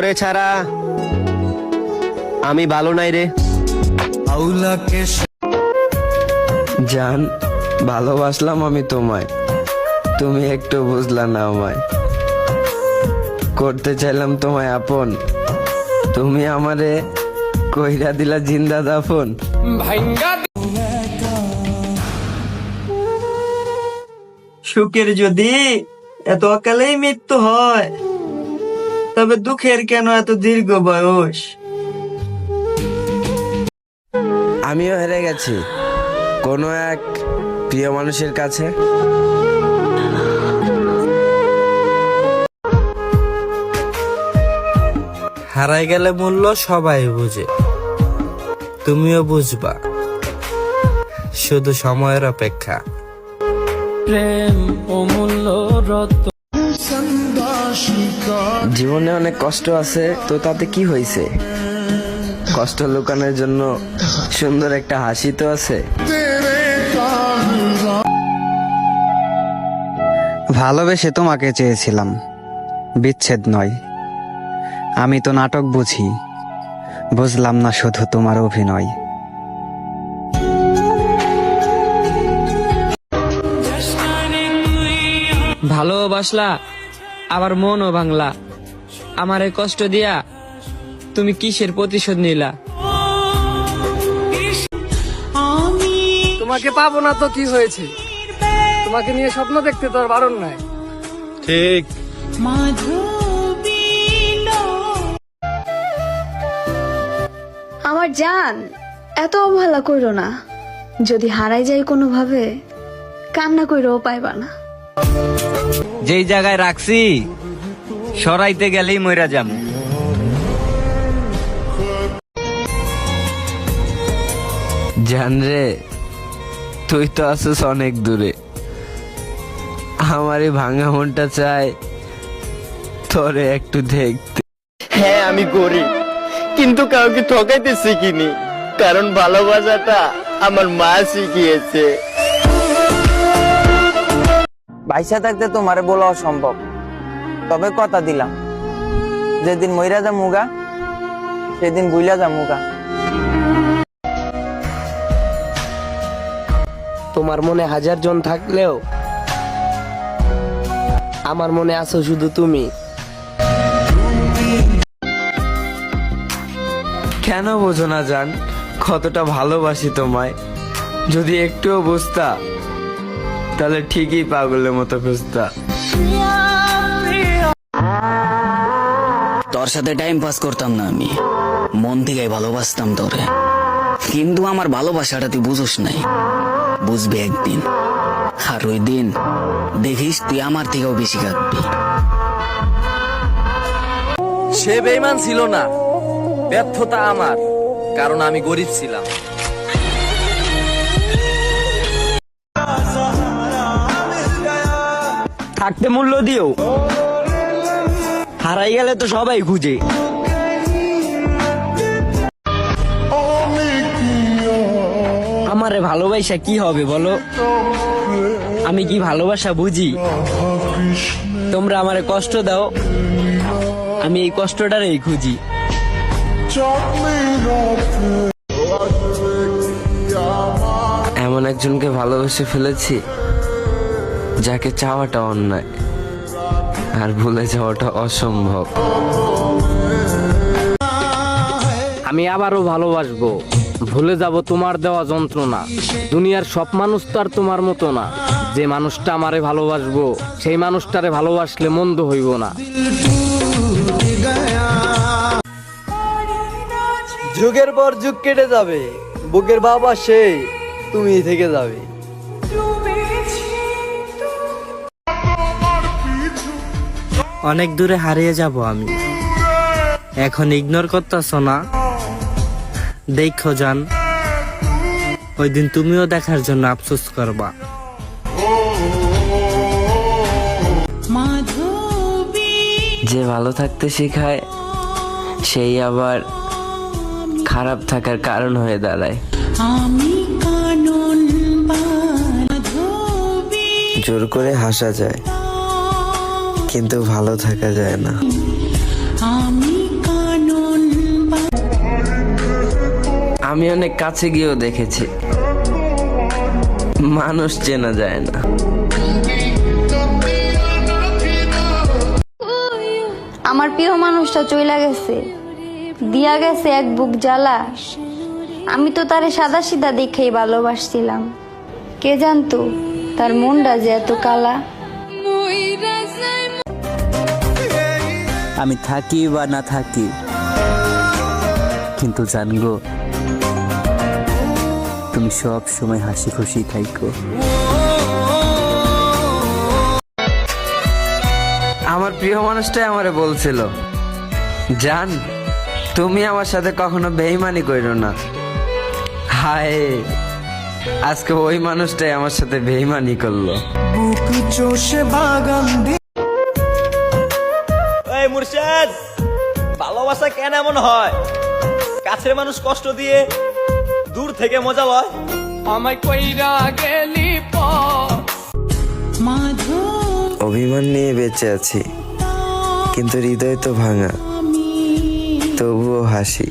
তোরে ছাড়া আমি ভালো নাই রে। জান, ভালোবাসলাম আমি তোমায়, তুমি একটু বুঝলা না আমায়। করতে চাইলাম তোমায় আপন, তুমি আমারে কইরা দিলা জিন্দা দাফন। সুখের যদি এত অকালেই মৃত্যু হয়, তবে দুঃখের কেন এত দীর্ঘ বয়স? আমিও হেরে গেছি কোনো এক প্রিয় মানুষের কাছে। হারাই গেলে মূল্য সবাই বুঝে, তুমিও বুঝবা, শুধু সময়ের অপেক্ষা। জীবনে অনেক কষ্ট আছে, তো তাতে কি হয়েছে? কষ্ট লুকানোর জন্য সুন্দর একটা হাসি তো আছে। ভালোবেসে তোমাকে চেয়েছিলাম, বিচ্ছেদ নয়। আমি তো নাটক বুঝি, বুঝলাম না শুধু তোমার অভিনয়। ভালোবাসলা আবার মনও ভাঙলা, আমারে কষ্ট দিয়া তুমি কিসের প্রতিশোধ নিলা? তোমাকে পাবো না তো কি হয়েছে? তোমাকে নিয়ে স্বপ্ন দেখতে তো আর বারণ নাই। ঠিক। আমার জান, এত অবহেলা কইরো না। যদি হারাই যাই কোনোভাবে, কান্না কইরও পাইবা না। যেই জায়গায় রাখছি সরাইতে গেলেই মইরা যাম। জান রে, তুই তো আছিস অনেক দূরে, আমার এই ভাঙা মনটা চাই তোরে একটু দেখতে। হ্যাঁ আমি গরিব, কিন্তু কাউকে ঠকাইতে শিখিনি, কারণ ভালোবাসাটা আমার মা শিখিয়েছে। বাইসা থাকতে তোমারে বলা অসম্ভব, তবে কথা দিলাম, যেদিন মইরা যা মুগা সেদিন বুইলা যা মুগা। তোমার মনে হাজার জন থাকলেও আমার মনে আছো শুধু তুমি। কেন বোঝো না জান, কতটা ভালোবাসি তোমায়। যদি একটুও বুঝতা, তাহলে ঠিকই পাগলের মতো খুঁজতা। তোর সাথে টাইম পাস করতাম না, আমি মন থেকে ভালোবাসতাম তোরে, কিন্তু আমার ভালোবাসাটা তুই বুঝোস নাই। বুঝবি একদিন, আর ওই দিন দেখিস তুই আমার থেকেও বেশি কাঁদবি। সে বেঈমান ছিল না, ব্যর্থতা আমার, কারণ আমি গরিব ছিলাম। থাকতে মূল্য দিও, হারাই গেলে তো সবাই খুঁজে। আমারে ভালোবাসা কি হবে বলো? আমি কি ভালোবাসা বুঝি? তোমরা আমারে কষ্ট দাও, আমি এই কষ্টটারই খুঁজি। এমন একজনকে ভালোবেসে ফেলেছি, যাকে চাওয়াটা অন্যায় আর ভুলে যাওয়াটা অসম্ভব। আমি আবারও ভালোবাসবো, ভুলে যাব তোমার দেওয়া যন্ত্রণা। দুনিয়ার সব মানুষ তো আর তোমার মতো না। যে মানুষটা আমারে ভালোবাসবো, সেই মানুষটারে ভালোবাসলে মন্দ হইব না। যুগের পর যুগ কেটে যাবে, বুকের বাবা সেই তুমি থেকে যাবে। অনেক দূরে হারিয়ে যাব আমি, এখন ইগনোর করতেছ না? দেখো জান, ওই দিন তুমিও দেখার জন্য আফসোস করবা। যে ভালো থাকতে শেখায়, সেই আবার খারাপ থাকার কারণ হয়ে দাঁড়ায়। জোর করে হাসা যায়, কিন্তু ভালো থাকা যায় না। আমি অনেক কাছে গিয়েও দেখেছি মানুষ চেনা যায় না। আমার প্রিয় মানুষটা চইলা গেছে, দিয়া গেছে এক বুক জ্বালা। আমি তো তারে সাদা সিধা দেখেই ভালোবাসছিলাম, কে জানতো তার মনটা যে এত কালা। আমি থাকি বা না থাকি, কিন্তু জানগো তুমি সব সময় হাসি খুশি থাইকো। আমার প্রিয় মানুষটাই আমারে বলছিল, জান তুমি আমার সাথে কখনো বেইমানি কইরো না। হায়, আজকে ওই মানুষটাই আমার সাথে বেইমানি করলো। এই মুর্শিদ, ভালোবাসা কেন এমন হয়? কাছের মানুষ কষ্ট দিয়ে দূর থেকে মজা লয়। আমায় কইরা গেলি অভিমান নিয়ে বেঁচে আছি, কিন্তু হৃদয় তো ভাঙা, তবুও হাসি।